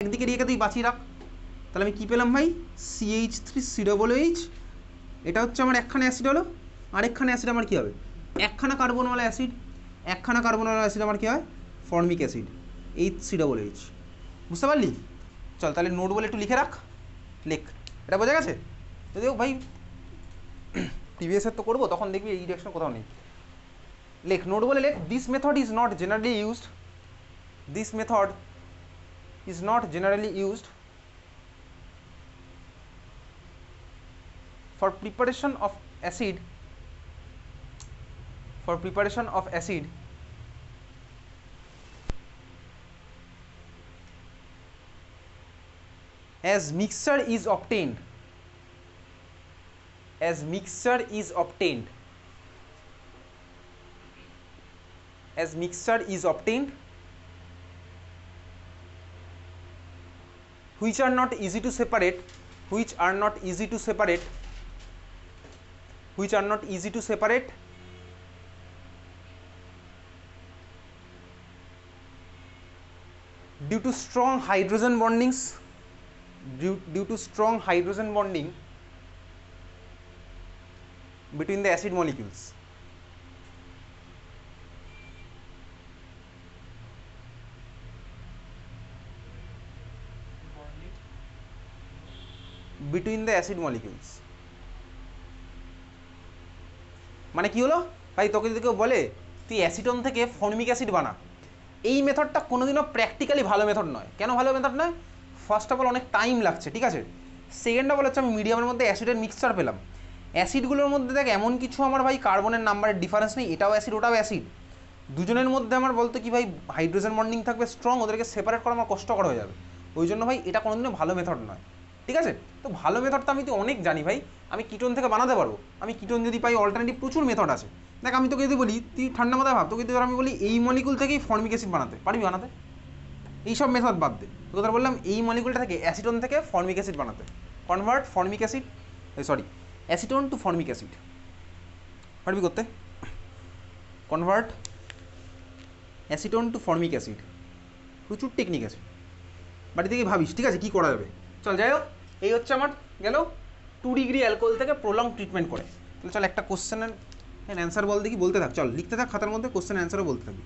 একদিকে রেখে তুই বাঁচিয়ে রাখ। তাহলে আমি কী পেলাম ভাই, CH3COOH, এটা হচ্ছে আমার একখানা অ্যাসিড হলো, আরেকখানা অ্যাসিড আমার কী হবে, একখানা কার্বনওয়ালা অ্যাসিড, একখানা কার্বনওয়ালা অ্যাসিড আমার কী হয়, ফর্মিক অ্যাসিড, H3OH। বুঝতে পারলি? চল তাহলে নোট বলে একটু লিখে রাখ, লেখ। এটা বোঝা গেছে? যদিও ভাই প্রিভিয়াসের তো করবো, তখন দেখবি এই রিয়াকশন কোথাও নেই। লেখ, নোট বলে লেখ, this method is not generally used, this method is not generally used for preparation of acid, for preparation of acid as mixture is obtained, as mixture is obtained, as mixture is obtained which are not easy to separate, which are not easy to separate, which are not easy to separate due to strong hydrogen bondings, due to strong hydrogen bonding between the acid molecules. Between the acid molecules মানে কি হলো ভাই, তোকে যদি কেউ বলে তুই acetone থেকে ফর্মিক অ্যাসিড বানা, এই মেথডটা কোনোদিনও প্র্যাকটিক্যালি ভালো মেথড নয়। কেন ভালো মেথড নয়? ফার্স্ট অফ অল অনেক টাইম লাগছে, ঠিক আছে। সেকেন্ড অফ অল হচ্ছে আমি মিডিয়ামের মধ্যে অ্যাসিডের মিক্সচার পেলাম, অ্যাসিডগুলোর মধ্যে দেখ এমন কিছু আমার ভাই কার্বনের নাম্বারের ডিফারেন্স নেই, এটাও অ্যাসিড ওটাও অ্যাসিড, দুজনের মধ্যে আমার বলতো কি ভাই হাইড্রোজেন বন্ডিং থাকবে স্ট্রং, ওদেরকে সেপারেট করা আমার কষ্টকর হয়ে যাবে। ওই জন্য ভাই এটা কোনোদিনও ভালো মেথড নয়, ঠিক আছে। তো ভালো মেথড তো আমি তো অনেক জানি ভাই, আমি কিটোন থেকে বানাতে পারবো, আমি কিটোন যদি পাই অল্টারনেটিভ প্রচুর মেথড আছে। দেখ আমি তোকে যদি বলি তুই ঠান্ডা মাথায় ভাব, তোকে যদি আমি বলি এই মলিকুল থেকেই ফর্মিক অ্যাসিড বানাতে পারবি, বানাতে? এইসব মেথড বাদ দে, তোকে ধর বললাম এই মলিকুলটা থেকে অ্যাসিটন থেকে ফর্মিক অ্যাসিড বানাতে, convert formic acid, sorry acetone to formic acid, পারবি করতে? Convert acetone to formic acid, প্রচুর টেকনিক আছে, বাড়ি থেকে ভাবিস, ঠিক আছে, কী করা যাবে। চল যাই হোক, এই হচ্ছে আমার গেল 2 ডিগ্রি অ্যালকোহল থেকে প্রলং ট্রিটমেন্ট করে। তাহলে চল একটা কোশ্চেনের অ্যান্সার বল দেখি, বলতে থাক, চল লিখতে থাক খাতার মধ্যে, কোশ্চেন অ্যান্সারও বলতে থাকবি।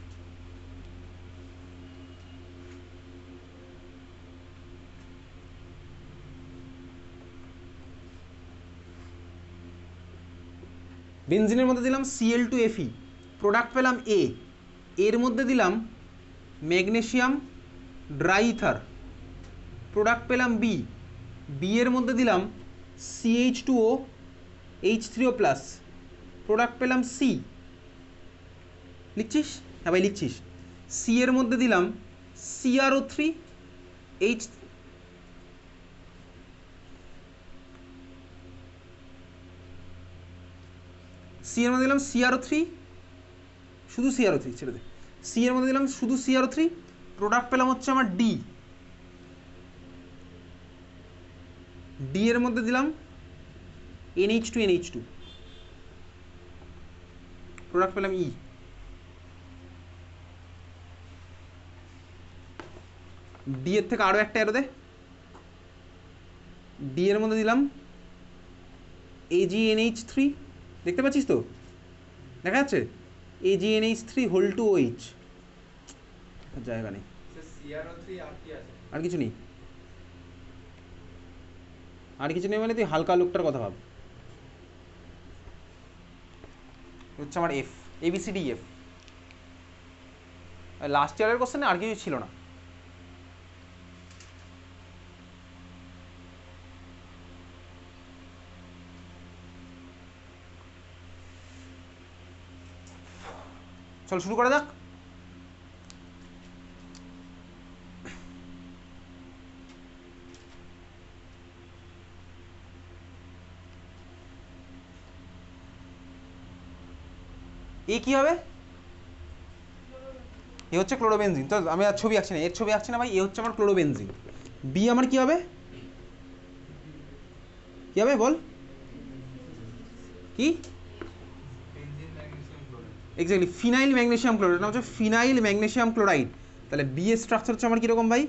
বেনজিনের মধ্যে দিলাম Cl2Fe, প্রোডাক্ট পেলাম A, এর মধ্যে দিলাম ম্যাগনেসিয়াম ড্রাইথার, প্রোডাক্ট পেলাম B, বি এর মধ্যে দিলাম CH2O H3O+, প্রোডাক্ট পেলাম C, লিখছিস? হ্যাঁ ভাই লিখছিস। সি এর মধ্যে দিলাম CrO3 H, সি এর মধ্যে দিলাম CrO3, শুধু CrO3 ছেড়ে দে, সি এর মধ্যে দিলাম শুধু CrO3, প্রোডাক্ট পেলাম হচ্ছে আমার ডি, ডি এর মধ্যে দিলাম NH2 প্রোডাক্ট পেলাম ই, ডি এর থেকে আরও একটা অ্যারো দে, ডি এর মধ্যে দিলাম AgNH3, দেখতে পাচ্ছিস তো, দেখা যাচ্ছে AgNH3(2OH), জায়গা নেই, আর কিছু নেই, আর কিছু নেই মানে তুই হালকা লোকটার কথা ভাব, হচ্ছে আমার F, ABCDEF। লাস্ট ইয়ারের কোশ্চেনে আর কিছু ছিল না। চল শুরু করা যাক। এ কি হবে? এ হচ্ছে ক্লোরোবেনজিন। তো আমি আর ছবি আঁকছি না, এর ছবি আঁকছি না ভাই, এ হচ্ছে আমার ক্লোরোবেনজিন। বি আমার কি হবে? কি হবে বল? কি? এক্স্যাক্টলি ফিনাইল ম্যাগনেসিয়াম ক্লোরাইড, এটা হচ্ছে ফিনাইল ম্যাগনেসিয়াম ক্লোরাইড। তাহলে বি এর স্ট্রাকচার হচ্ছে আমার কীরকম ভাই?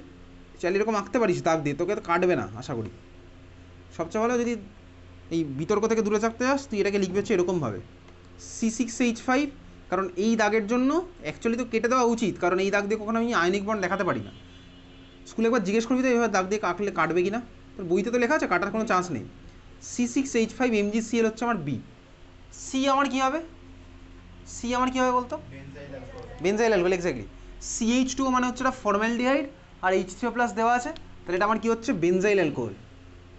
চাইলে এরকম আঁকতে পারিস দাগ দিয়ে, তোকে তো কাটবে না আশা করি। সবচেয়ে ভালো যদি এই বিতর্ক থেকে দূরে থাকতে চাস তুই এটাকে লিখবে হচ্ছে এরকমভাবে C6H5, কারণ এই দাগের জন্য অ্যাকচুয়ালি তো কেটে দেওয়া উচিত, কারণ এই দাগ দিয়ে কখনো আমি আয়নিক বন্ড দেখাতে পারি না। স্কুলে একবার জিজ্ঞেস করবি তো এইভাবে দাগ দিয়ে কাটলে কাটবে কি না, তোর বইতে তো লেখা আছে কাটার কোনো চান্স নেই। C6H5 MgCl হচ্ছে আমার বি। সি আমার কী হবে, সি আমার কী হবে বলতো, বেনজাইল অ্যালকোহল, এক্স্যাক্টলি। CH2 মানে হচ্ছে এটা ফর্মালডিহাইড আর H3+ দেওয়া আছে, তাহলে এটা আমার কী হচ্ছে বেনজাইল অ্যালকোহল।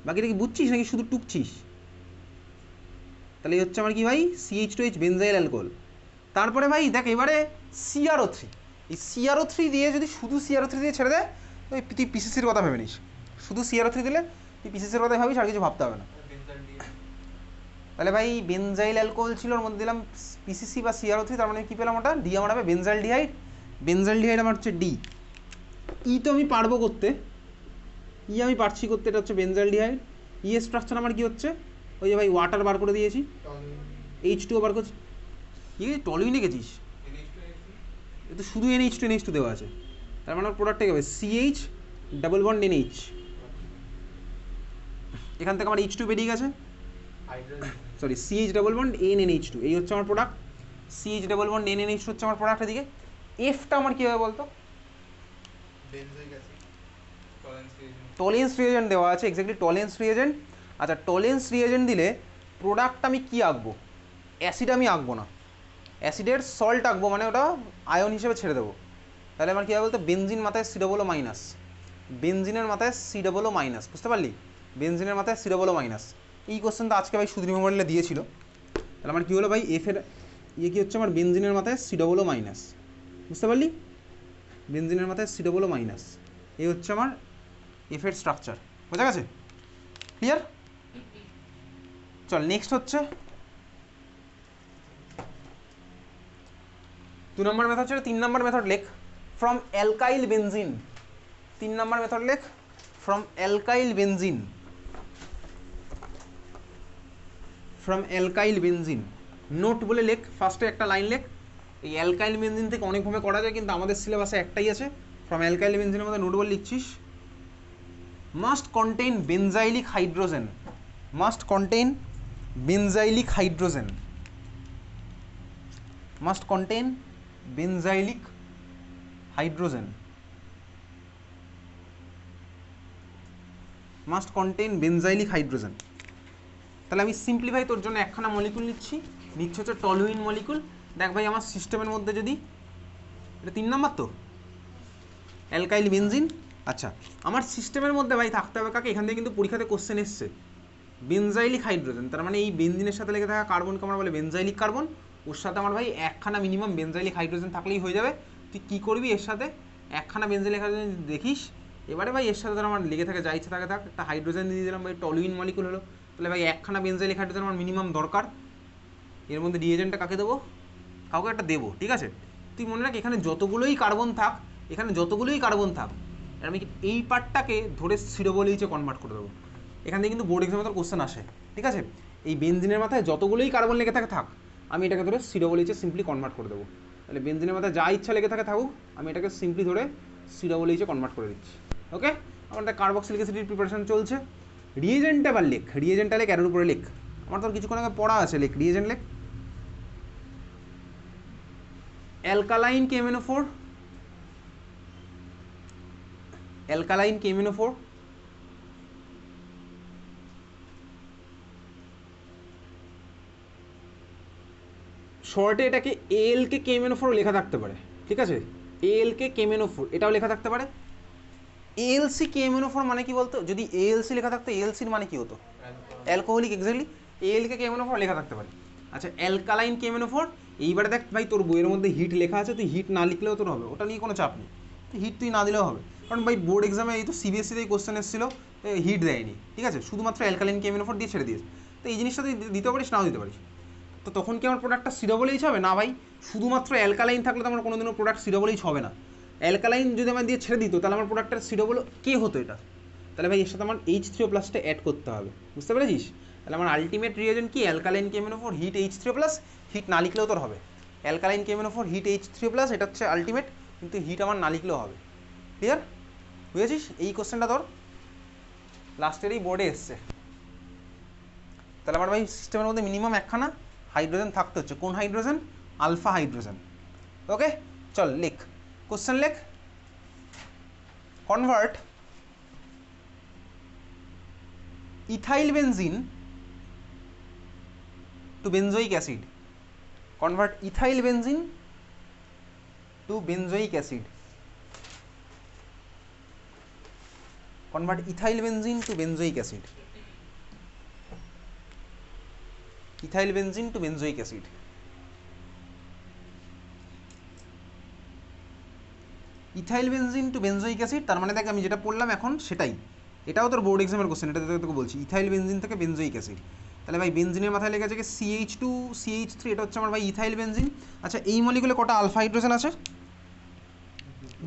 বাকিটা কি বুঝছিস নাকি শুধু টুকছিস? তাহলে এই হচ্ছে আমার কি ভাই CH2H বেনজাইল অ্যালকোহল। তারপরে ভাই দেখ এবারে CrO3, এই CrO3 দিয়ে যদি শুধু CrO3 দিয়ে ছেড়ে দেয় ওই তুই পিসিসির কথা ভেবে নিস, শুধু CrO3 দিলে তুই পিসিসির কথা ভাবিস, আর কিছু ভাবতে হবে না। তাহলে ভাই বেনজাইল অ্যালকোহল ছিল, ওর মধ্যে দিলাম পিসিসি বা CrO3, তার মানে কী পেলাম ওটা ডি আমার হবে বেনজাইল ডিহাইড, বেনজাইল ডিহাইড আমার হচ্ছে ডি। ই তো আমি পারবো করতে, ই আমি পারছি করতে, এটা হচ্ছে বেনজাইল ডিহাইড। ই এর স্ট্রাকচার আমার কী হচ্ছে, ওই যে ভাই ওয়াটার বার করে দিয়েছি, H2 বার করছি, কি টলুইনে গেছিস, এ তো শুধু NH2 দেওয়া আছে, তার মানে প্রোডাক্টটা কী হবে CH ডাবল বন্ড NH, এখান থেকে আমার H2 বেরিয়ে গেছে, sorry CH double bond NH2, এই হচ্ছে আমার product. CH double bond NH2 হচ্ছে আমার প্রোডাক্ট। এদিকে এফটা আমার কী হবে বলতো, টলেন্স রিয়েজেন্ট দেওয়া আছে, এক্স্যাক্টলি টলেন্স রিয়েজেন্ট। আচ্ছা টলেন্স রিয়েজেন্ট দিলে প্রোডাক্ট আমি কী আঁকবো, অ্যাসিড আমি আঁকবো না, অ্যাসিডের সল্ট আঁকবো, মানে ওটা আয়ন হিসেবে ছেড়ে দেবো। তাহলে আমার কী হবে বলতো, বেনজিন মাথায় C+O-, বেনজিনের মাথায় C+O-, বুঝতে পারলি, বেনজিনের মাথায় C+O-। এই কোশ্চেনটা আজকে ভাই সুধীর মেমোরিয়ালে দিয়েছিল। তাহলে আমার কী হলো ভাই এফের ইয়ে কী হচ্ছে আমার বেনজিনের মাথায় C+O-, বুঝতে পারলি, বেনজিনের মাথায় C+O-, এই হচ্ছে আমার এফের স্ট্রাকচার। বোঝা গেছে, ক্লিয়ার? চল নেক্সট হচ্ছে 2 নম্বর মেথড ছিল, 3 নম্বর মেথড লেখ from alkyl benzene. 3 number method লেখ from alkyl benzene, from alkyl benzene. Note বলে লেখ, ফার্স্টে একটা লাইন লেখ। এই অ্যালকাইল বেনজিন থেকে অনেকভাবে করা যায়, কিন্তু আমাদের সিলেবাসে একটাই আছে, ফ্রম অ্যালকাইল বেনজিনের মধ্যে নোট বলে লিখছিস must contain benzylic hydrogen, must contain benzylic hydrogen, must contain benzylic hydrogen, must contain benzylic hydrogen. তাহলে আমি সিম্পলিফাই তোর জন্য একখানা মলিকুল নিচ্ছি হচ্ছে টলুইন মলিকুল। দেখ ভাই আমার সিস্টেমের মধ্যে যদি এটা 3 নম্বর তো অ্যালকাইল বেনজিন, আচ্ছা আমার সিস্টেমের মধ্যে ভাই থাকতে হবে কাকে, এখান থেকে কিন্তু পরীক্ষাতে কোশ্চেন এসছে বেনজাইলিক হাইড্রোজেন, তার মানে এই বেনজিনের সাথে লেগে থাকা কার্বনকে আমরা বলে বেনজাইলিক কার্বন, ওর সাথে আমার ভাই একখানা মিনিমাম বেনজাইলিক হাইড্রোজেন থাকলেই হয়ে যাবে। তুই কী করবি এর সাথে একখানা বেনজাইলিক হাইড্রোজেন দেখিস, এবারে ভাই এর সাথে ধর আমার লেগে থাকে যা ইচ্ছে থাকে থাক, একটা হাইড্রোজেন দিয়ে দিলাম ভাই টলুইন মলিকুল হলো। তাহলে ভাই একখানা বেনজাইলিক হাইড্রোজেন আমার মিনিমাম দরকার, এর মধ্যে রিয়েজেন্টটা কাকে দেবো, কাউকে একটা দেবো, ঠিক আছে। তুই মনে রাখ এখানে যতগুলোই কার্বন থাক, এখানে যতগুলোই কার্বন থাক, আমি এই পার্টটাকে ধরে COOH কনভার্ট করে দেবো। এখান থেকে কিন্তু বোর্ড এক্সামে তোর কোশ্চেন আসে, ঠিক আছে। এই বেনজিনের মাথায় যতগুলোই কার্বন লেগে থাকে থাক, আমি এটাকে ধরে COOH সিম্পলি কনভার্ট করে দেবো। তাহলে বেনজিনের মাথায় যা ইচ্ছা লেগে থাকে থাকুক, আমি এটাকে সিম্পলি ধরে COOH কনভার্ট করে দিচ্ছি। ওকে, আমাদের কার্বক্সিলিক অ্যাসিডের প্রিপারেশন চলছে। রিয়েজেন্টটা এবার লেখ, রিয়েজেন্টটা লেখ, এর উপরে লেখ, আমার তোর কিছুক্ষণ আগে পড়া আছে, লেখ রিয়েজেন্ট লেখ। অ্যালকালাইন KMNO4, অ্যালকালাইন KMNO4, শর্টে এটাকে ALK KMNO4 লেখা থাকতে পারে, ঠিক আছে, ALK KMNO4 এটাও লেখা থাকতে পারে। ALC KMNO4 মানে কি বলতো, যদি ALC লেখা থাকতো ALC এর মানে কি হতো, অ্যালকোহলিক, এক্স্যাক্টলি ALK KMNO4 লেখা থাকতে পারে। আচ্ছা অ্যালকালাইন KMNO4, এইবারে দেখ ভাই তোর বইয়ের মধ্যে হিট লেখা আছে, তুই হিট না লিখলেও তোর হবে, ওটা নিয়ে কোনো চাপ নেই, হিট তুই না দিলেও হবে, কারণ ভাই বোর্ড এক্সামে এই তো CBSE-তেই কোশ্চেন এসেছিলো হিট দেয়নি, ঠিক আছে, শুধুমাত্র অ্যালকালাইন KMNO4 দিয়ে ছেড়ে দিয়েছে। তো এই জিনিসটা তুই দিতে পারিস নাও দিতে পারিস, তো তখন কি আমার প্রোডাক্টটা COOH হবে না ভাই, শুধুমাত্র অ্যালকালাইন থাকলে তো আমার কোনোদিনও প্রোডাক্ট COOH হবে না। অ্যালকালাইন যদি আমার দিয়ে ছেড়ে দিত তাহলে আমার প্রোডাক্টের COOH কে হতো এটা, তাহলে ভাই এর সাথে আমার H3O+টা অ্যাড করতে হবে, বুঝতে পেরেছিস। তাহলে আমার আলটিমেট রিয়েজেন্ট কি, alkaline KMNO4 heat H3O+, heat না লিখলেও তোর হবে, অ্যালকালাইন KMNO4 হিট H3O+, এটা হচ্ছে আলটিমেট, কিন্তু হিট আমার না লিখলেও হবে, ক্লিয়ার। বুঝেছিস? এই কোশ্চেনটা তোর লাস্টের এই বোর্ডে এসছে। তাহলে আমার ভাই সিস্টেমের মধ্যে মিনিমাম একখানা হাইড্রোজেন থাকতে হচ্ছে। কোন হাইড্রোজেন? Alpha hydrogen. ওকে, চল লেখ কোশ্চেন লেখ। Convert ethyl benzene to benzoic acid. Convert ethyl benzene to benzoic acid. Convert ethyl benzene to benzoic acid. Ethyl benzene to benzoic acid. Ethyl benzene to benzoic acid, তার মানে দেখ আমি যেটা পড়লাম এখন সেটাই, এটাও তোর বোর্ড এক্সামের কোশ্চেন, এটা তোকে বলছি ইথাইল বেনজিন থেকে বেনজোইক অ্যাসিড। তাহলে ভাই বেনজিনের মাথায় লেগে আছে কি CH2 CH3, এটা হচ্ছে আমার ভাই ইথাইল বেনজিন। আচ্ছা এই মলিকুলে কটা আলফা হাইড্রোজেন আছে?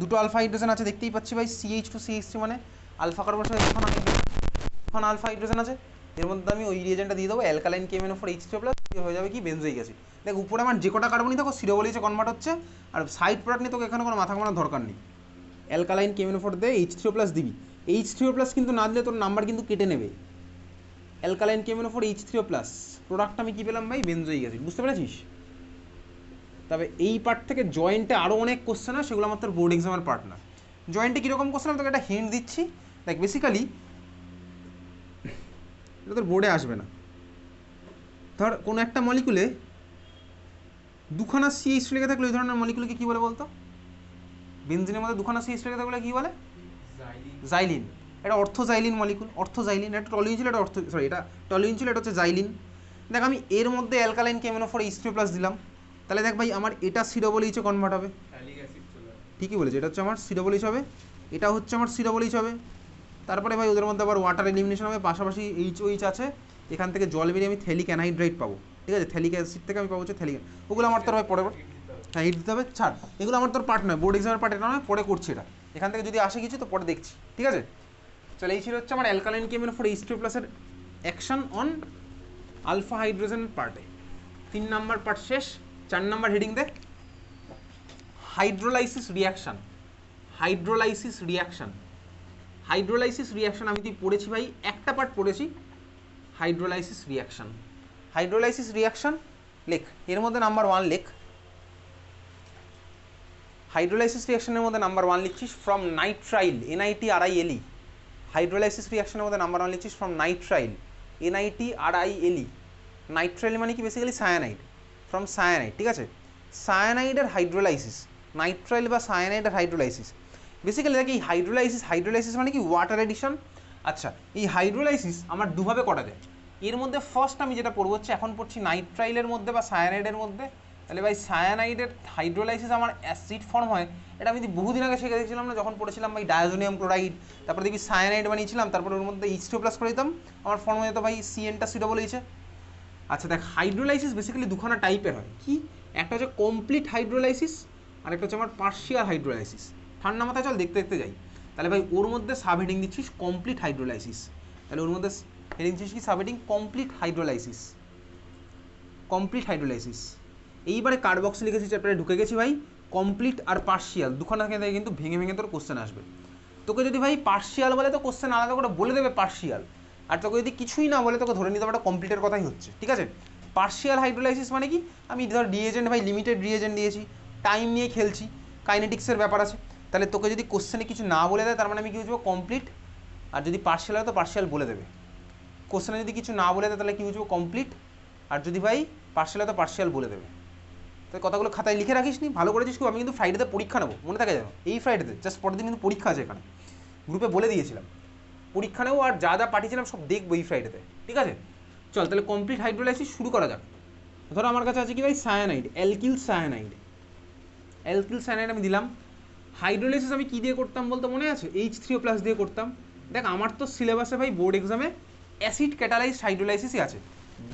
দুটো আলফা হাইড্রোজেন আছে, দেখতেই পাচ্ছি ভাই। CH2 CH3 মানে আলফা কার্বনের সাথে দুখানা আলফা হাইড্রোজেন আছে। এর মধ্যে আমি ওই রিয়েজেন্টটা দিয়ে দেবো, অ্যালকালাইন KMnO4H3+ হয়ে যাবে কি বেনজোইক অ্যাসিড। দেখ উপরে আমার যে কটা কার্বনই থাকো সিডোবলিচে কনভার্ট হচ্ছে, আর সাইড প্রোডাক্ট নিয়ে তোকে এখানে কোনো মাথা ঘামানোর দরকার নেই। অ্যালকালাইন KMnO4 দে H3O+ দিবি, H3O+ কিন্তু না দিলে তোর নাম্বার কিন্তু কেটে নেবে। অ্যালকালাইন KMnO4 H3O+, প্রোডাক্ট আমি কী পেলাম ভাই? Benzoic acid. বুঝতে পেরেছিস? তবে এই পার্ট থেকে জয়েন্টে আরও অনেক কোশ্চেন হয়, সেগুলো আমার তোর বোর্ড এক্সামের পার্ট না। জয়েন্টে কীরকম কোশ্চেন আমি তোকে একটা হিন্ট দিচ্ছি, দেখ বেসিক্যালি এটা তোর বোর্ডে আসবে না। ধর কোনো একটা মলিকুলে দুখানা CH লেগে থাকলে ওই ধরনের মলিকুলকে কী বলে বলতো? বেনজিনের মধ্যে দুখানা CH লেগে থাকলে কী বলে? জাইলিন। এটা অর্থোজাইলিন মলিকুল, অর্থোজাইলিন। এটা টলিন ছিল, এটা এটা টলিন ছিল, এটা হচ্ছে জাইলিন। দেখ আমি এর মধ্যে অ্যালকালাইন KMnO4 H3+ দিলাম, তাহলে দেখ ভাই আমার এটা COOH কনভার্ট হবে। ঠিকই বলেছে, এটা হচ্ছে আমার COOH হবে, এটা হচ্ছে আমার COOH হবে। তারপরে ভাই ওদের মধ্যে আবার ওয়াটার এলিমিনেশন হবে, পাশাপাশি HOH আছে, এখান থেকে জল বেরিয়ে আমি থ্যালিক অ্যানহাইড্রাইট পাবো। ঠিক আছে, থ্যালিক অ্যাসিড থেকে আমি পাবো হচ্ছে থ্যালিক, ওগুলো আমার তোর ভাই পরে, হ্যাঁ হিট দিতে হবে। ছাড়, এগুলো আমার তোর পার্ট নয়, বোর্ড এক্সামের পার্ট এটা নয়, পরে করছি এটা। এখান থেকে যদি আসে কিছু তো পরে দেখছি, ঠিক আছে? চলে এই ছিল হচ্ছে আমার অ্যালকালাইন KMnO4 H3+ এর অ্যাকশন অন আলফা হাইড্রোজেন পার্টে। 3 নাম্বার পার্ট শেষ। 4 নাম্বার হেডিং দে, hydrolysis reaction. Hydrolysis reaction, hydrolysis reaction আমি তুই পড়েছি ভাই, একটা পার্ট পড়েছি হাইড্রোলাইসিস রিয়াকশান। হাইড্রোলাইসিস রিয়াকশান লেখ, এর মধ্যে নাম্বার 1 লেখ। হাইড্রোলাইসিস রিয়াকশনের মধ্যে নাম্বার 1 লিখছিস ফ্রম নাইট্রাইল NITRILE। হাইড্রোলাইসিস রিয়াকশনের মধ্যে নাম্বার 1 লিখছিস ফ্রম নাইট্রাইল NITRILE। নাইট্রাইল মানে কি? Basically cyanide, from cyanide. ঠিক আছে, সায়ানাইডের হাইড্রোলাইসিস, নাইট্রাইল বা সায়ানাইডের হাইড্রোলাইসিস। বেসিক্যালি দেখ এই হাইড্রোলাইসিস মানে কি? Water addition. আচ্ছা এই হাইড্রোলাইসিস আমার দুভাবে করা যায়। এর মধ্যে ফার্স্ট আমি যেটা পড়বো হচ্ছে, এখন পড়ছি নাইট্রাইলের মধ্যে বা সায়ানাইডের মধ্যে। তাহলে ভাই সায়ানাইডের হাইড্রোলাইসিস আমার অ্যাসিড ফর্ম হয়, এটা আমি বহুদিন আগে শিখে দেখছিলাম না, যখন পড়েছিলাম ভাই ডায়াজোনিয়াম ক্লোরাইড, তারপরে দেখবি সায়ানাইড বানিয়েছিলাম, তারপরে ওর মধ্যে H2+ করে দিতাম, আমার ফর্ম হয়ে যেত ভাই CNটা COOH। আচ্ছা দেখ হাইড্রোলাইসিস বেসিক্যালি দুখানা টাইপের হয়, কি? একটা হচ্ছে কমপ্লিট হাইড্রোলাইসিস, আর একটা হচ্ছে আমার পার্শিয়াল হাইড্রোলাইসিস। ঠান্ডা মাথায় চল দেখতে দেখতে যাই। তাহলে ভাই ওর মধ্যে সাব হেডিং দিচ্ছিস কমপ্লিট হাইড্রোলাইসিস। তাহলে ওর মধ্যে হেডিং দিচ্ছিস কি? Sub heading complete hydrolysis. Complete hydrolysis. এইবারে কার্ড বক্সে লিখেছি, চ্যাপ্টারে ঢুকে গেছি ভাই। কমপ্লিট আর পার্শিয়াল দুখানা থেকে কিন্তু ভেঙে ভেঙে তোর কোশ্চেন আসবে। তোকে যদি ভাই পার্শিয়াল বলে তো কোশ্চেন আলাদা করে বলে দেবে পার্শিয়াল, আর তোকে যদি কিছুই না বলে তোকে ধরে নিতে হবে কমপ্লিটের কথাই হচ্ছে। ঠিক আছে, পার্শিয়াল হাইড্রোলাইসিস মানে কি? আমি ধর রিয়েজেন্ট ভাই লিমিটেড রিয়েজেন্ট দিয়েছি, টাইম নিয়ে খেলছি, কাইনেটিক্সের ব্যাপার আছে। তাহলে তোকে যদি কোশ্চেনে কিছু না বলে দেয় তার মানে আমি কি বুঝবো? কমপ্লিট। আর যদি পার্শিয়াল হয় তো পার্শিয়াল বলে দেবে। কোশ্চেনে যদি কিছু না বলে দেয় তাহলে কি বুঝবো? কমপ্লিট। আর যদি ভাই পার্শিয়াল হয় তো পার্শিয়াল বলে দেবে। তো কথাগুলো খাতায় লিখে রাখিস নি, ভালো করেছিস। আমি কিন্তু ফ্রাইডেতে পরীক্ষা নেবো, মনে থাকে যেন, এই ফ্রাইডেতে জাস্ট পরের দিন কিন্তু পরীক্ষা আছে। এখানে গ্রুপে বলে দিয়েছিলাম পরীক্ষা নেবো, আর যা যা পাঠিয়েছিলাম সব দেখবো এই ফ্রাইডেতে। ঠিক আছে, চল তাহলে কমপ্লিট হাইড্রোলাইসিস শুরু করা যাক। ধরো আমার কাছে আছে কি ভাই? Cyanide, alkyl cyanide. Alkyl cyanide আমি দিলাম। হাইড্রোলাইসিস আমি কী দিয়ে করতাম বলতে মনে আছে? H3O+ দিয়ে করতাম। দেখ আমার তো সিলেবাসে ভাই বোর্ড এক্সামে অ্যাসিড ক্যাটালাইজড হাইড্রোলাইসিসই আছে,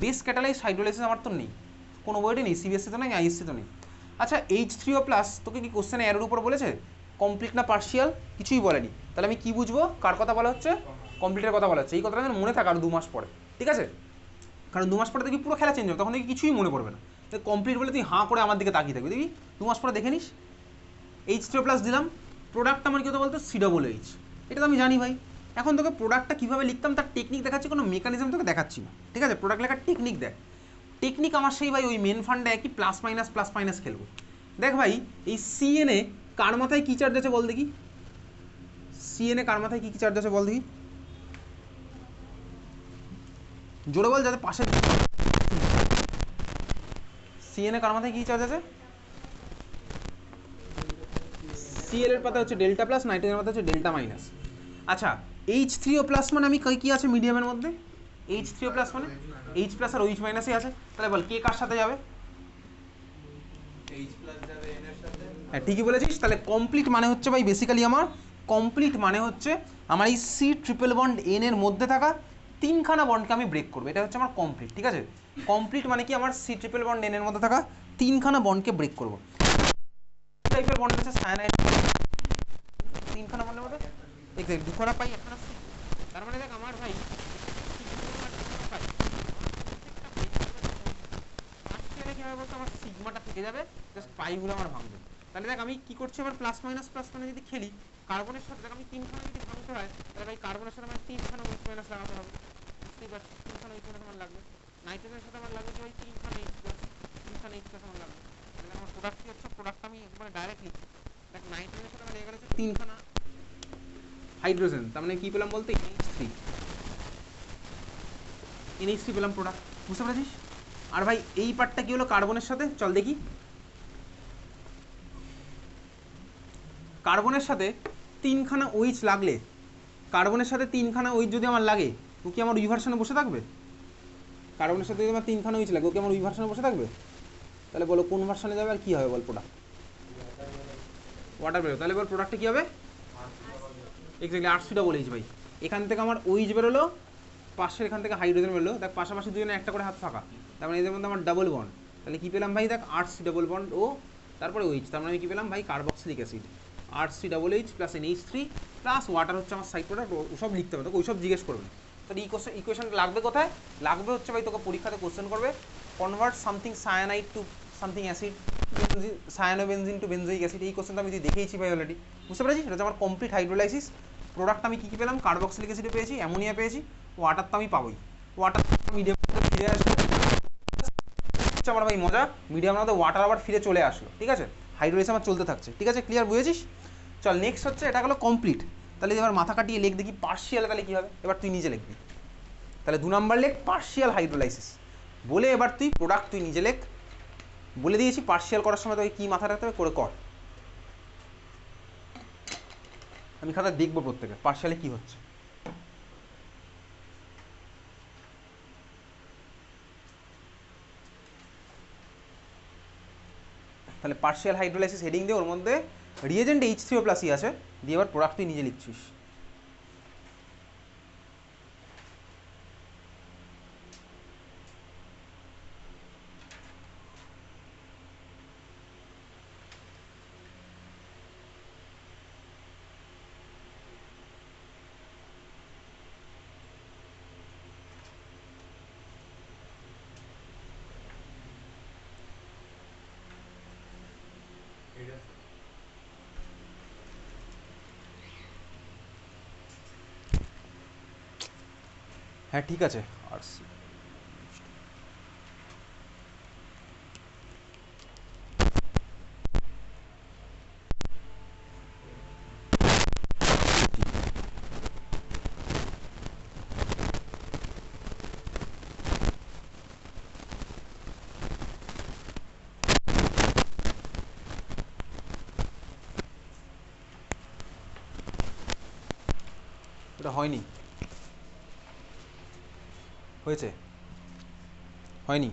বেস ক্যাটালাইজড হাইড্রোলাইসিস আমার তো নেই, কোনো বইতে নেই, CBSE তো নেই, ISC তো নেই। আচ্ছা H3O+ তোকে কি কোশ্চেনে এর উপর বলেছে কমপ্লিট না পার্শিয়াল? কিছুই বলেনি। তাহলে আমি কি বুঝবো কার কথা বলা হচ্ছে? কমপ্লিটের কথা বলা হচ্ছে। এই কথাটা যেন মনে থাকে আর 2 মাস পরে। ঠিক আছে, কারণ 2 মাস পরে দেখবি পুরো খেলা চেঞ্জ হবে, তখন দেখবি কিছুই মনে পড়বে না। কমপ্লিট বলে তুই হাঁ করে আমার দিকে তাকিয়ে থাকবি, দেখবি 2 মাস পরে দেখে নিস। H3O+ দিলাম, প্রোডাক্ট আমার কী হতো বলতো? COOH। এটা তো আমি জানি ভাই। এখন তোকে প্রোডাক্টটা কীভাবে লিখতাম তার টেকনিক দেখাচ্ছি, কোনো মেকানিজম তোকে দেখাচ্ছি না, ঠিক আছে? প্রোডাক্ট লেখার টেকনিক দেখ। টেকনিক আমার সেই ভাই ওই মেন ফান্ডে একই প্লাস মাইনাস খেলবো। দেখ ভাই, এই সিএনএ কার মাথায় কী চার্জ আছে বল দেখি? সিএনএ কার মাথায় কী কী চার্জ আছে বল দেখি, জোরে বল যাতে পাশে। সিএনএ কার মাথায় কী চার্জ আছে? সিএল এর পাতা হচ্ছে ডেল্টা প্লাস, নাইট্রোজেনের পাতা হচ্ছে ডেল্টা মাইনাস। আচ্ছা, H3O প্লাস মানে আমি কি আছে মিডিয়ামের মধ্যে? H3O প্লাস মানে H প্লাস আর OH মাইনাসই আছে। তাহলে বল কে কার সাথে যাবে? হ্যাঁ ঠিকই বলেছিস। তাহলে কমপ্লিট মানে হচ্ছে ভাই বেসিক্যালি কমপ্লিট মানে হচ্ছে আমার এই সি ট্রিপল বন্ড এন এর মধ্যে থাকা তিনখানা বন্ডকে আমি ব্রেক করবো, এটা হচ্ছে আমার কমপ্লিট, ঠিক আছে? কমপ্লিট মানে কি আমার সি ট্রিপল বন্ড এন এর মধ্যে থাকা তিনখানা বন্ডকে ব্রেক করবো। টাইপের বন্ড আছে সায়ানাইড, তিনখানা বন্ডের মধ্যে দেখ দুখানা পাই একখানা সি। তার মানে দেখ আমার ভাই কি হবে বলতো, আমার সিগমাটা থেকে যাবে, জাস্ট পাইগুলো আমার ভাঙবে। তাহলে দেখ আমি কি করছি, এবার প্লাস মানে যদি খেলি কার্বনের সাথে, দেখ আমি তিনখানা যদি ভাঙতে হয় তাহলে ভাই কার্বনের সাথে আমার তিনখানা উইথ মাইনাস লাগাতে হবে, বুঝতেই পারছি তিনখানা উইথ মাইনাস আমার লাগবে। নাইট্রোজেনের সাথে আমার লাগবে কি ভাই তিনখানা এইচ প্লাস আমার লাগবে। তাহলে আমার প্রোডাক্ট কি হচ্ছে, প্রোডাক্ট আমি একবারে ডাইরেক্ট লিখি। দেখ নাইট্রোজেনের সাথে আমার লেগে গেছে তিনখানা হাইড্রোজেন, তার মানে কি পেলাম বলতে NH3 পেলাম প্রোডাক্ট, বুঝতে পেরেছিস? আর ভাই এই পার্টটা কি হলো কার্বনের সাথে, চল দেখি। কার্বনের সাথে তিনখানা ওইচ লাগলে, কার্বনের সাথে তিনখানা ওইচ যদি আমার লাগে, ও কি আমার ইভার্সনে বসে থাকবে? কার্বনের সাথে যদি আমার তিনখানা ওইচ লাগে, ও কি আমার ইভার্সনে বসে থাকবে? তাহলে বলো কোন ভার্সনে যাবে আর কি হবে বল প্রোডাক্ট? ওয়াটার বেরোবে। তাহলে বল প্রোডাক্টটা কি হবে? এক্স্যাক্টলি R3 ডাবল এইচ ভাই। এখান থেকে আমার ওইচ বেরোলো, পাশের এখান থেকে হাইড্রোজেন বেরোলো, দেখ পাশাপাশি দুজনে একটা করে হাত ফাঁকা, তার মানে এদের মধ্যে আমার ডাবল বন্ড। তাহলে কি পেলাম ভাই, দেখ R3 ডাবল বন্ড ও তারপরে ওইচ, তার মানে আমি কি পেলাম ভাই carboxylic acid R3 double H plus NH3 plus water হচ্ছে আমার সাইড প্রোডাক্ট। ওসব লিখতে হবে, তোকে ওইসব জিজ্ঞেস করবে। তাহলে ইকুয়েশন লাগবে কোথায়? লাগবে হচ্ছে ভাই তোকে পরীক্ষাতে কোশ্চেন করবে convert something cyanide to something acid, cyanobenzene to benzoic acid. এই কোশ্চেনটা আমি দেখেইছি ভাই অলরেডি, বুঝতে পেরেছি? এটা হচ্ছে আমার কমপ্লিট হাইড্রোলাইসিস। প্রোডাক্ট আমি কী কী পেলাম, কার্বক্সিলিক অ্যাসিডে পেয়েছি, অ্যামোনিয়া পেয়েছি, ওয়াটার তো আমি পাবোই। ওয়াটার মিডিয়ামে ফিরে আসলো, হচ্ছে আমার ভাই মজা, মিডিয়ামের মধ্যে ওয়াটার আবার ফিরে চলে আসলো, ঠিক আছে? হাইড্রোলাইসিস আমার চলতে থাকছে, ঠিক আছে? ক্লিয়ার, বুঝেছিস? চল নেক্সট হচ্ছে, এটা হলো কমপ্লিট। তাহলে এবার মাথা কাটিয়ে লেখ দেখি পার্শিয়াল, তাহলে কী হবে? এবার তুই নিজে লিখবি। তাহলে 2 নাম্বার লেখ পার্শিয়াল হাইড্রোলাইসিস বলে, এবার তুই প্রোডাক্ট তুই নিজে লেখ। বলে দিয়েছি পার্শিয়াল করার সময় তোকে কী মাথা রাখতে হবে, করে কর। আমি খাতা দেখবো প্রত্যেকে পার্শিয়ালে কী হচ্ছে। তাহলে পার্শিয়াল হাইড্রোলাইসিস হেডিং দিয়ে ওর মধ্যে রিয়েজেন্ট H3O প্লাসই আছে, দিয়ে এবার প্রোডাক্ট তুই নিজে লিখছিস। হ্যাঁ ঠিক আছে। আর এটা হয়নি, হয়েছে, হয়নি।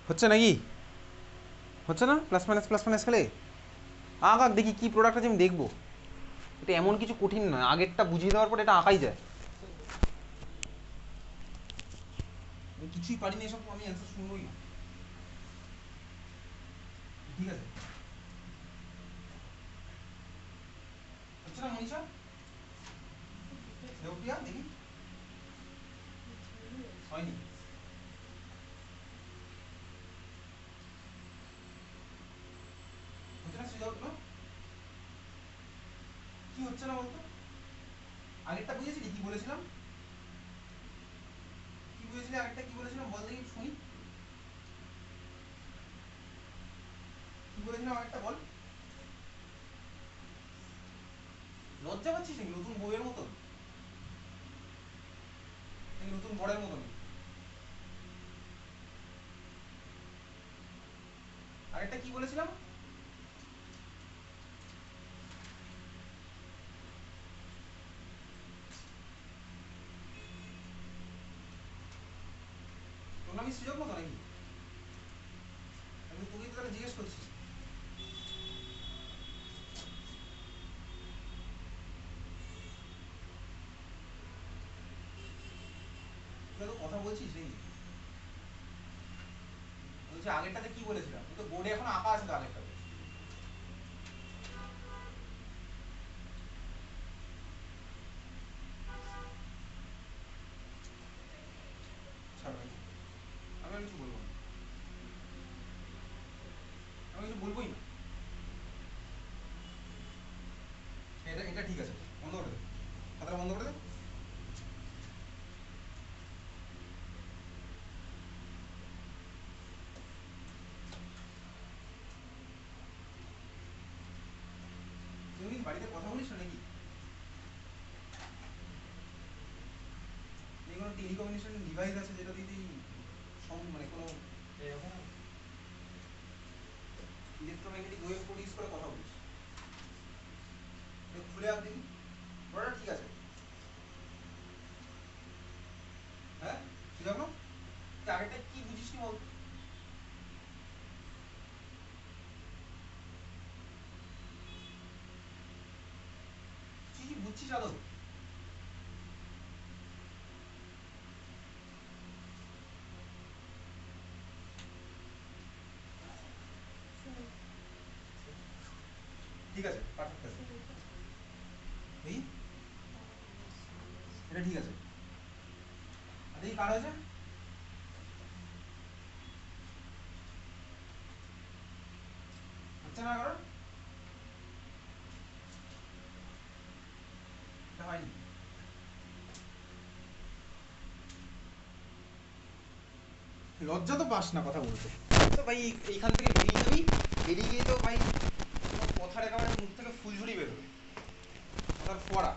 হচ্ছে নাকি? হচ্ছে না? প্লাস মাইনাস খেলে আঁক দেখি কী প্রোডাক্ট আছে আমি দেখবো। এটা এমন কিছু কঠিন নয়, আগেরটা বুঝিয়ে দেওয়ার পর এটা আঁকাই যায়। আমি কিছুই পারিনি এসব, আমি অ্যান্সার শুনবোই না। ঠিক আছে, হচ্ছে না মনীষা? দেবপ্রিয়া দেখি হয়নি। হচ্ছে না সৃজল? কি হচ্ছে না বলতো? আগেরটা বুঝেছিলি কি বলেছিলাম? কি বুঝেছিলি আগেরটা কি বলেছিলাম বল দেখি শুনি। কি বলেছিলাম আগেরটা বল। লজ্জা পাচ্ছিস নাকি নতুন বইয়ের মতন, নাকি নতুন বড়ের মতন? আগেরটা কি বলেছিলাম? তোর নামই সুযোগ মতো নাকি? আমি তোকেই তো তাহলে জিজ্ঞেস করছি। তুই তো কথা বলছিস নাকি? বলছি আগেরটাতে কি বলেছিলাম? তুই তো বোর্ডে এখন আঁকা আছে তো আগেরটাতে। ছাড় ভাই, আমি আর কিছু বলবো না, আমি কিছু বলবোই না। এটা এটা ঠিক আছে, বন্ধ করে দে, খাতাটা বন্ধ করে দে। তুই বাড়িতে কথা বলিস না নাকি? এই কোনো টেলিকমিউনিকেশন ডিভাইস আছে যেটা দিয়ে তুই মানে কোনো এরকম ইলেকট্রোম্যাগনেটিক ওয়েভ প্রডিউস করে কথা বলিস? খুলে আপ দেখি, বড়টা ঠিক আছে। হ্যাঁ ঠিক আছে, তুই আগেরটা কি বুঝিস নি বল? তুই কি বুঝছিস আদৌ? ঠিক আছে, পারফেক্ট আছে। এই এটা ঠিক আছে। আর দেখি কার হয়েছে? হচ্ছে না কারণ এটা হয়নি। লজ্জা তো পাস না কথা বলতে? তো ভাই এইখান থেকে বেরিয়ে যাবি, বেরিয়ে গিয়ে তো ভাই তোমার কথার একেবারে মুখ থেকে ফুলঝুরি বেরোবে, কথার ফোয়ারা।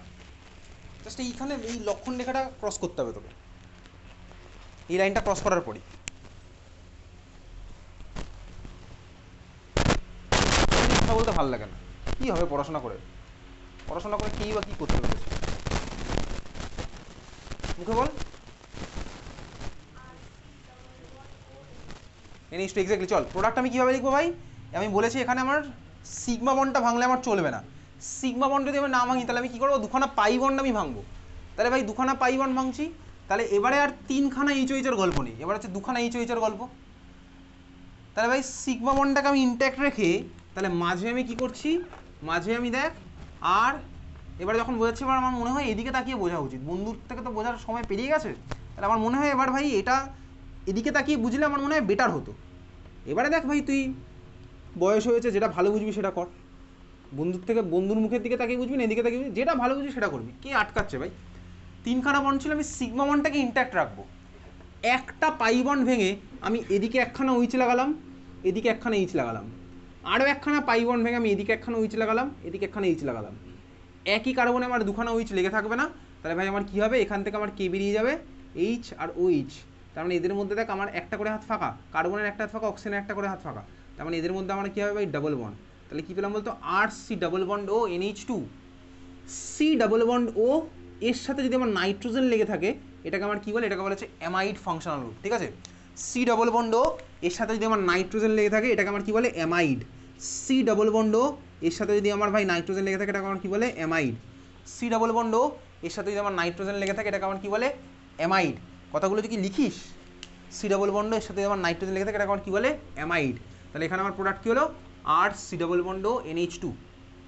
জাস্ট এইখানে এই লক্ষণ রেখাটা ক্রস করতে হবে তোকে, এই লাইনটা ক্রস করার পরই। কথা বলতে ভালো লাগে না, কী হবে পড়াশোনা করে? পড়াশোনা করে কী বা কী করতে পেরেছে? মুখে বল। এনিস টু এক্স্যাক্টলি। চল প্রোডাক্ট আমি কীভাবে লিখবো ভাই? আমি বলেছি এখানে আমার সিগমা বন্ডটা ভাঙলে আমার চলবে না। সিগমা বন্ড যদি আমি না ভাঙি তাহলে আমি কী করবো? দুখানা পাই বন্ড আমি ভাঙবো। তাহলে ভাই দুখানা পাই বন্ড ভাঙছি, তাহলে এবারে আর তিনখানা এইচওইচের গল্প নেই, এবার হচ্ছে দুখানা এইচওইচের গল্প। তাহলে ভাই সিগমা বন্ডটাকে আমি ইনট্যাক্ট রেখে তাহলে মাঝে আমি কি করছি? মাঝে আমি দেখ, আর এবার যখন বোঝাচ্ছি এবার আমার মনে হয় এদিকে তাকিয়ে বোঝা উচিত, বন্ধুর থেকে তো বোঝার সময় পেরিয়ে গেছে। তাহলে আমার মনে হয় এবার ভাই এটা এদিকে তাকিয়ে বুঝলে আমার মনে হয় বেটার হতো। এবারে দেখ ভাই তুই বয়স হয়েছে, যেটা ভালো বুঝবি সেটা কর। বন্ধুর থেকে বন্ধুর মুখের দিকে তাকিয়ে বুঝবি না এদিকে তাকিয়ে বুঝবি, যেটা ভালো বুঝবি সেটা করবি, কে আটকাচ্ছে ভাই? তিনখানা বন্ড ছিল, আমি সিগমা বন্ডটাকে ইনট্যাক্ট রাখবো। একটা পাই বন্ড ভেঙে আমি এদিকে একখানা উইচ লাগালাম, এদিকে একখানা ইচ লাগালাম। আরও একখানা পাই বন্ড ভেঙে আমি এদিকে একখানা উইচ লাগালাম, এদিকে একখানা ইচ লাগালাম। একই কার্বনে আমার দুখানা উইচ লেগে থাকবে না। তাহলে ভাই আমার কী হবে? এখান থেকে আমার কে বেরিয়ে যাবে, এইচ আর ও এইচ। তার মানে এদের মধ্যে দেখ আমার একটা করে হাত ফাঁকা, কার্বনের একটা হাত ফাঁকা, অক্সিজেনের একটা করে হাত ফাঁকা। তার মানে এদের মধ্যে আমার কী হবে ভাই? Double bond. তাহলে কী পেলাম বলতো? আর সি ডাবল বন্ড ও NH2। সি ডাবল বন্ড ও এর সাথে যদি আমার নাইট্রোজেন লেগে থাকে, এটাকে আমার কী বলে? এটাকে বলা হচ্ছে অ্যামাইড ফাংশনাল গ্রুপ। ঠিক আছে, সি ডবল বন্ড এর সাথে যদি আমার নাইট্রোজেন লেগে থাকে এটাকে আমার কি বলে অ্যামাইড। সি ডবল বন্ড এর সাথে যদি আমার ভাই নাইট্রোজেন লেগে থাকে এটাকে আমার কি বলে অ্যামাইড। সি ডবল বন্ড এর সাথে যদি আমার নাইট্রোজেন লেগে থাকে এটাকে আমার কি বলে অ্যামাইড। কথাগুলো যদি লিখিস, সি ডবল বন্ড এর সাথে যদি আমার নাইট্রোজেন লেগে থাকে এটাকে আমার কি বলে অ্যামাইড। তাহলে এখানে আমার প্রোডাক্ট কী হলো আর সি ডবল বন্ড NH2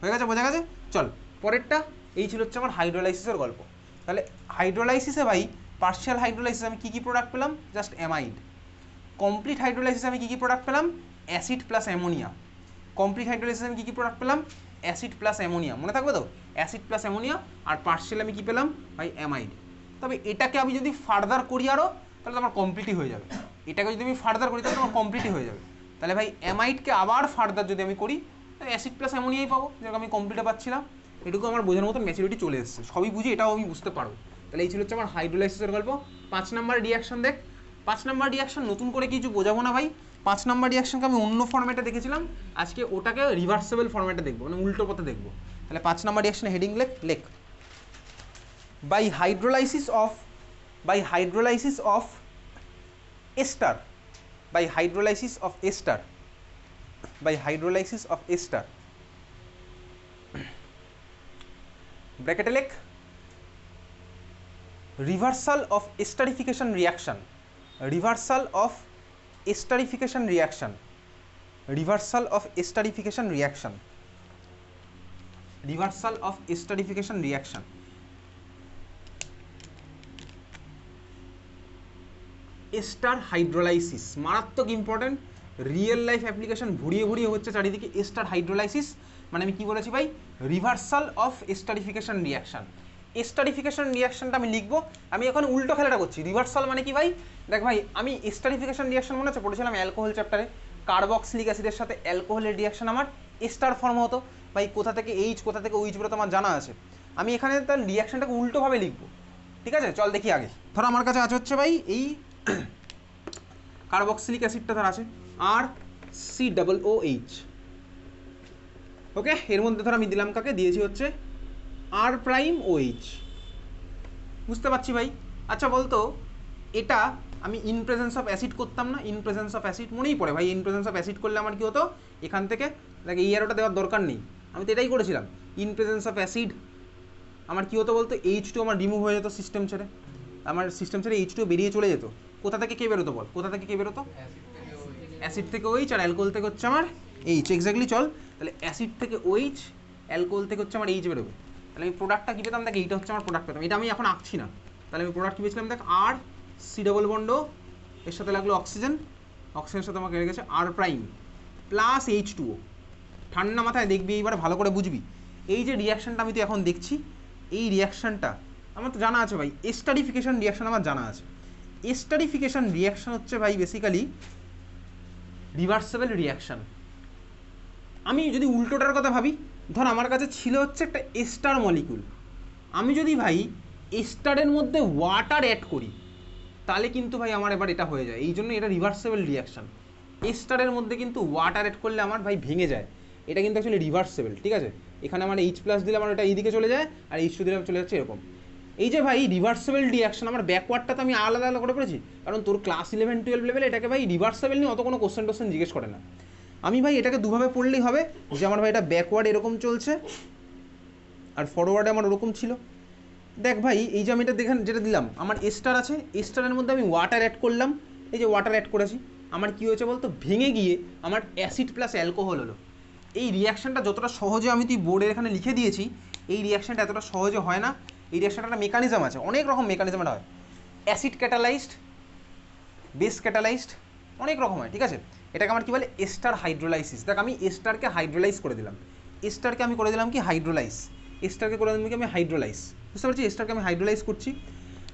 হয়ে গেছে, বোঝা গেছে। চল পরেরটা, এই ছিল হচ্ছে আমার হাইড্রোলাইসিসের গল্প। তাহলে হাইড্রোলাইসিসে ভাই পার্শিয়াল হাইড্রোলাইসিসে আমি কী কী প্রোডাক্ট পেলাম, জাস্ট অ্যামাইড। কমপ্লিট হাইড্রোলাইসিসে আমি কী কী প্রোডাক্ট পেলাম, অ্যাসিড প্লাস অ্যামোনিয়া। কমপ্লিট হাইড্রোলাইসিসে আমি কী কী প্রোডাক্ট পেলাম, অ্যাসিড প্লাস অ্যামোনিয়া, মনে থাকবে তো, অ্যাসিড প্লাস অ্যামোনিয়া। আর পার্শিয়াল আমি কী পেলাম ভাই, অ্যামাইড। তবে এটাকে আমি যদি ফার্দার করি আরও, তাহলে তো আমার কমপ্লিটই হয়ে যাবে। এটাকে যদি আমি ফার্দার করি তাহলে আমার কমপ্লিটই হয়ে যাবে। তাহলে ভাই অ্যামাইডকে আবার ফার্দার যদি আমি করি তাহলে অ্যাসিড প্লাস অ্যামোনিয়াই পাবো, যেরকম আমি কমপ্লিটে পাচ্ছিলাম। এটুকু আমার বোঝার মতন ম্যাচুরিটি চলে এসেছে, সবই বুঝি, এটাও আমি বুঝতে পারবো। তাহলে এই ছিল হচ্ছে আমার হাইড্রোলাইসিসের গল্প। 5 নাম্বার রিয়াকশন দেখ। 5 নাম্বার রিয়াকশন নতুন করে কিছু বোঝাবো না ভাই। 5 নাম্বার রিয়াকশনকে আমি অন্য ফর্ম্যাটে দেখেছিলাম, আজকে ওটাকে রিভার্সেবল ফর্ম্যাটে দেখবো, মানে উল্টো পথে দেখবো। তাহলে 5 নাম্বার রিয়াকশন হেডিং লেখ by hydrolysis of ester, by hydrolysis of ester ব্র্যাকেটে লেখ reversal of esterification reaction ester hydrolysis মারাত্মক ইম্পর্টেন্ট, রিয়েল লাইফ অ্যাপ্লিকেশন ভুড়িয়ে ভুড়িয়ে হচ্ছে চারিদিকে। এস্টার হাইড্রোলাইসিস মানে আমি কি বলেছি ভাই, reversal of esterification reaction. Esterification রিয়াকশনটা আমি লিখবো, আমি এখন উল্টো খেলাটা করছি। রিভার্সাল মানে কি ভাই, দেখ ভাই আমি এস্টারিফিকেশন রিয়াকশন মনে হচ্ছে পড়েছিলাম অ্যালকোহল চ্যাপ্টারে, কার্বক্সিলিক অ্যাসিডের সাথে অ্যালকোহলের রিয়াকশন আমার এস্টার ফর্ম হতো ভাই, কোথা থেকে এইচ কোথা থেকে ওইচ বেরোতো আমার জানা আছে। আমি এখানে তার রিয়াকশনটাকে উল্টোভাবে লিখবো, ঠিক আছে। চল দেখি আগে। ধর আমার কাছে আছে হচ্ছে ভাই এই কার্বক্সিলিক অ্যাসিডটা ধর আছে আর COOH, ওকে। এর মধ্যে ধর আমি দিলাম কাকে, দিয়েছি হচ্ছে R'OH, বুঝতে পারছি ভাই। আচ্ছা বলতো এটা আমি ইন প্রেজেন্স অফ অ্যাসিড করতাম না, ইন প্রেজেন্স অফ অ্যাসিড মনেই পড়ে ভাই, ইন প্রেজেন্স অফ অ্যাসিড করলে আমার কি হতো, এখান থেকে দেখ এই আরোটা দেওয়ার দরকার নেই, আমি তো এটাই করেছিলাম। ইন প্রেজেন্স অফ অ্যাসিড আমার কি হতো বলতো, H2 আমার রিমুভ হয়ে যেত সিস্টেম ছেড়ে, আমার সিস্টেম ছেড়ে H2 বেরিয়ে চলে যেত। কোথা থেকে কে বেরোতো বল, কোথা থেকে কে বেরোতো, অ্যাসিড থেকে OH, আর অ্যালকোহল থেকে হচ্ছে আমার H, এক্স্যাক্টলি। চল তাহলে অ্যাসিড থেকে OH, অ্যালকোহল থেকে হচ্ছে আমার H বেরোবে। তাহলে আমি প্রোডাক্টটা কী পেতাম, দেখ এইটা হচ্ছে আমার প্রোডাক্ট পেতাম, এটা আমি এখন আঁকছি না। তাহলে আমি প্রোডাক্ট কী পেয়েছিলাম দেখ, আর সি ডবল বন্ড এর সাথে লাগলো অক্সিজেন, অক্সিজেনের সাথে আমাকে গেছে R' প্লাস H2O। ঠান্ডা মাথায় দেখবি, এইবার ভালো করে বুঝবি। এই যে রিয়াকশানটা আমি তো এখন দেখছি, এই রিয়াকশানটা আমার তো জানা আছে ভাই, এস্টারিফিকেশন রিয়াকশান আমার জানা আছে। এস্টারিফিকেশন রিয়াকশান হচ্ছে ভাই বেসিক্যালি রিভার্সেবল রিয়াকশান। আমি যদি উল্টোটার কথা ভাবি, ধর আমার কাছে ছিল হচ্ছে একটা এস্টার মলিকুল, আমি যদি ভাই এস্টারের মধ্যে ওয়াটার অ্যাড করি তাহলে কিন্তু ভাই আমার এবার এটা হয়ে যায়, এই জন্য এটা রিভার্সেবল রিয়াকশান। এস্টারের মধ্যে কিন্তু ওয়াটার অ্যাড করলে আমার ভাই ভেঙে যায়, এটা কিন্তু অ্যাকচুয়ালি রিভার্সেবল, ঠিক আছে। এখানে আমার H+ দিলে আমার এটা এইদিকে চলে যায়, আর H2 দিলে চলে যাচ্ছে এরকম। এই যে ভাই রিভার্সেবল রিয়াকশন, আমার ব্যাকওয়ার্ডটা তো আমি আলাদা আলাদা করে পড়েছি, কারণ তোর ক্লাস 11-12 লেভেলে এটাকে ভাই রিভার্সেবল নিয়ে অত কোনো কোশ্চেন জিজ্ঞেস করে না। আমি ভাই এটাকে দুভাবে পড়লেই হবে, যে আমার ভাই এটা ব্যাকওয়ার্ড এরকম চলছে আর ফরওয়ার্ডে আমার ওরকম ছিল। দেখ ভাই এই যে আমি এটা দেখেন যেটা দিলাম, আমার এস্টার আছে, এস্টারের মধ্যে আমি ওয়াটার অ্যাড করলাম, এই যে ওয়াটার অ্যাড করেছি, আমার কী হয়েছে বলতো, ভেঙে গিয়ে আমার অ্যাসিড প্লাস অ্যালকোহল হলো। এই রিয়াকশানটা যতটা সহজে আমি তুই বোর্ডের এখানে লিখে দিয়েছি, এই রিয়াকশানটা এতটা সহজে হয় না। এই রিয়াকশানটা একটা মেকানিজম আছে, অনেক রকম মেকানিজমটা হয়, অ্যাসিড ক্যাটালাইজড, বেস ক্যাটালাইজড, অনেক রকম হয়, ঠিক আছে। এটাকে আমার কী বলে, এস্টার হাইড্রোলাইসিস। দেখ আমি এস্টারকে হাইড্রোলাইজ করে দিলাম, এস্টারকে আমি করে দিলাম কি হাইড্রোলাইজ, এস্টারকে করে দিলাম কি আমি হাইড্রোলাইজ, বুঝতে পারছি। এস্টারকে আমি হাইড্রোলাইজ করছি।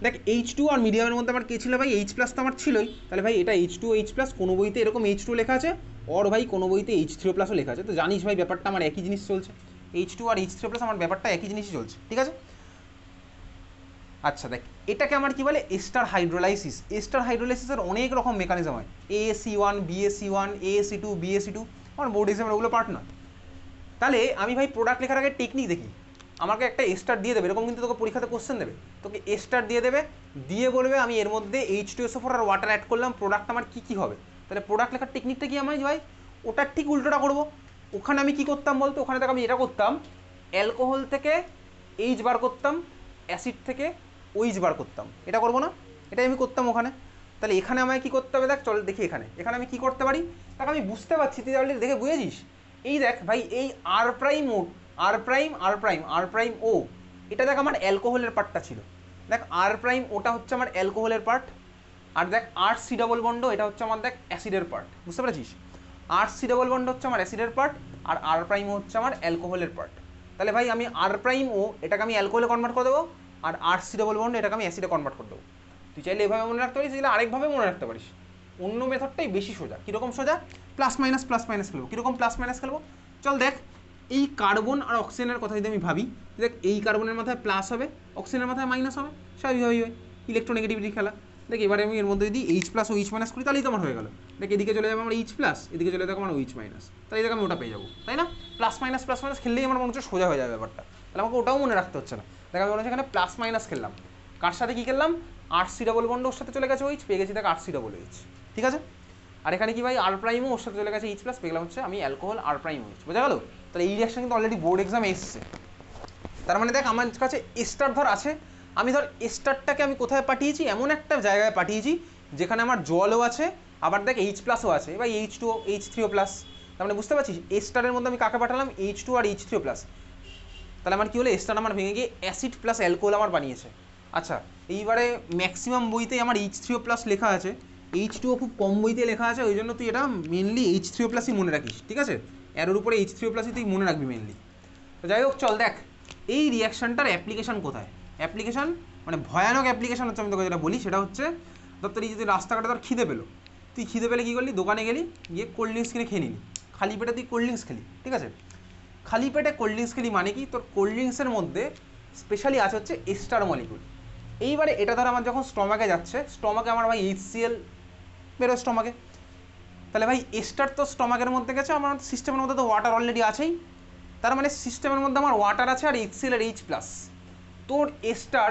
দেখ H2 আর মিডিয়ামের মধ্যে আমার কে ছিল ভাই, H+ তো আমার ছিলই, তাহলে ভাই এটা H2OH+, কোনো বইতে এরকম H2 লেখা আছে, ওর ভাই কোনো বইতে H3+ লেখা আছে, তো জানিস ভাই ব্যাপারটা আমার একই জিনিস চলছে, H2 আর H3+ আমার ব্যাপারটা একই জিনিসই চলছে, ঠিক আছে। আচ্ছা দেখ এটাকে আমার কি বলে, এস্টার হাইড্রোলাইসিস। এস্টার হাইড্রোলাইসিসের অনেক রকম মেকানিজম হয়, AAC1, BAC1, AAC2, BAC2, আমার বোর্ড এক্সামের ওগুলো পার্ট না। তাহলে আমি ভাই প্রোডাক্ট লেখার আগে টেকনিক দেখি, আমাকে একটা স্টার দিয়ে দেবে, এরকম কিন্তু তোকে পরীক্ষাতে কোশ্চেন দেবে, তোকে স্টার দিয়ে দেবে, দিয়ে বলবে আমি এর মধ্যে H2SO4 আর ওয়াটার অ্যাড করলাম, প্রোডাক্ট আমার কী কী হবে। তাহলে প্রোডাক্ট লেখার টেকনিকটা কি আমি ভাই ওটার ঠিক উল্টোটা করবো। ওখানে আমি কি করতাম বলতো, ওখানে দেখ আমি এটা করতাম, অ্যালকোহল থেকে এইচ বার করতাম, অ্যাসিড থেকে ওইচ বার করতাম, এটা করবো না, এটাই আমি করতাম ওখানে। তাহলে এখানে আমায় কী করতে হবে দেখ, চল দেখি এখানে এখানে আমি কী করতে পারি, তাকে আমি বুঝতে পারছি, তুই অলরেডি দেখে বুঝেছিস। এই দেখ ভাই এই আর প্রাইম ও আর প্রাইম আর প্রাইম আর প্রাইম ও, এটা দেখ আমার অ্যালকোহলের পার্টটা ছিল, দেখ আর প্রাইম ওটা হচ্ছে আমার অ্যালকোহলের পার্ট, আর দেখ আর সি ডাবল বন্ড এটা হচ্ছে আমার দেখ অ্যাসিডের পার্ট, বুঝতে পেরেছিস। আর সি ডাবল বন্ড হচ্ছে আমার অ্যাসিডের পার্ট, আর আর প্রাইম হচ্ছে আমার অ্যালকোহলের পার্ট। তাহলে ভাই আমি আর প্রাইম ও এটাকে আমি অ্যালকোহলে কনভার্ট করে দেবো, আর আর সি ডাবল বন্ড এটাকে আমি অ্যাসিডে কনভার্ট করে দেবো। তুই চাইলে এভাবে মনে রাখতে পারিস, চাইলে আরেকভাবে মনে রাখতে পারিস। অন্য মেথডটাই বেশি সোজা। কীরকম সোজা, প্লাস মাইনাস খেলবো। কীরকম প্লাস মাইনাস খেলবো, চল দেখ এই কার্বন আর অক্সিজেনের কথা যদি আমি ভাবি, দেখ এই কার্বনের মাথায় প্লাস হবে, অক্সিজেনের মাথায় মাইনাস হবে, স্বাভাবিকভাবেই হয়, ইলেকট্রোনেগেটিভিটি খেলা। দেখ এবারে আমি এর মধ্যে যদি H plus O H minus করি তাহলেই তো আমার হয়ে গেল। দেখ এদিকে চলে যাবে আমার এইচ প্লাস, এদিকে চলে যাবে আমার এইচ মাইনাস, তাহলে এদিকে আমি ওটা পেয়ে যাবো, তাই না। প্লাস মাইনাস খেললেই আমার মনে হচ্ছে সোজা হয়ে যাবে ব্যাপারটা, তাহলে আমাকে ওটাও মনে রাখতে হচ্ছে না। দেখ আমি মনে হচ্ছে এখানে প্লাস মাইনাস খেললাম, কার সাথে কী খেললাম, আর সি ডাবল বন্ড ওর সাথে চলে গেছে এইচ, পেয়ে গেছি দেখ আর সি ডাবল এইচ, ঠিক আছে। আর এখানে কি ভাই আর প্রাইমও ওর সাথে চলে গেছে এইচ প্লাস, পেয়ে গেলাম হচ্ছে আমি অ্যালকোহল আর প্রাইম এইচ, বোঝা গেল। তাহলে এই রিয়াকশন কিন্তু অলরেডি বোর্ড এক্সামে এসছে। তার মানে দেখ আমার কাছে স্টার ধর আছে, আমি ধর স্টারটাকে আমি কোথায় পাঠিয়েছি, এমন একটা জায়গায় পাঠিয়েছি যেখানে আমার জলও আছে, আবার দেখ এইচ প্লাসও আছে, এবার H2O H3O প্লাস। তার মানে বুঝতে পারছিস স্টারের মধ্যে আমি কাকে পাঠালাম, H2 আর H3O প্লাস। তাহলে আমার কী হলো, স্টার আমার ভেঙে গিয়ে অ্যাসিড প্লাস অ্যালকোহল আমার বানিয়েছে। আচ্ছা এইবারে ম্যাক্সিমাম বইতেই আমার H3O প্লাস লেখা আছে, H2O খুব কম বইতে লেখা আছে, ওই জন্য তুই এটা মেনলি H3O প্লাসই মনে রাখিস, ঠিক আছে। এর উপরে H3O প্লাসই তুই মনে রাখবি মেনলি। তো যাই হোক চল দেখ এই রিয়াকশানটার অ্যাপ্লিকেশান কোথায়, অ্যাপ্লিকেশান মানে ভয়ানক অ্যাপ্লিকেশান হচ্ছে, আমি তোকে যেটা বলি সেটা হচ্ছে, ধর তোর এই যদি রাস্তাঘাটে তোর খিদে পেলো, তুই খিদে পেলে কী করলি, দোকানে গেলি, গিয়ে কোল্ড ড্রিঙ্কস কিনে খেয়ে নিলি, খালি পেটে তুই কোল্ড ড্রিঙ্কস খেলি, ঠিক আছে। খালি পেটে কোল্ড ড্রিঙ্কস খেলি মানে কি, তোর কোল্ড ড্রিঙ্কসের মধ্যে স্পেশালি আছে হচ্ছে এস্টার মলিকুল। এইবারে এটা ধর আমার যখন স্টমাকে যাচ্ছে, স্টমাকে আমার ভাই HCl বেরোয় স্টমাকে, তাহলে ভাই এস্টার তো স্টমাকের মধ্যে গেছে, আমার সিস্টেমের মধ্যে তো ওয়াটার অলরেডি আছেই, তার মানে সিস্টেমের মধ্যে আমার ওয়াটার আছে আর HCl আর H প্লাস, তোর এস্টার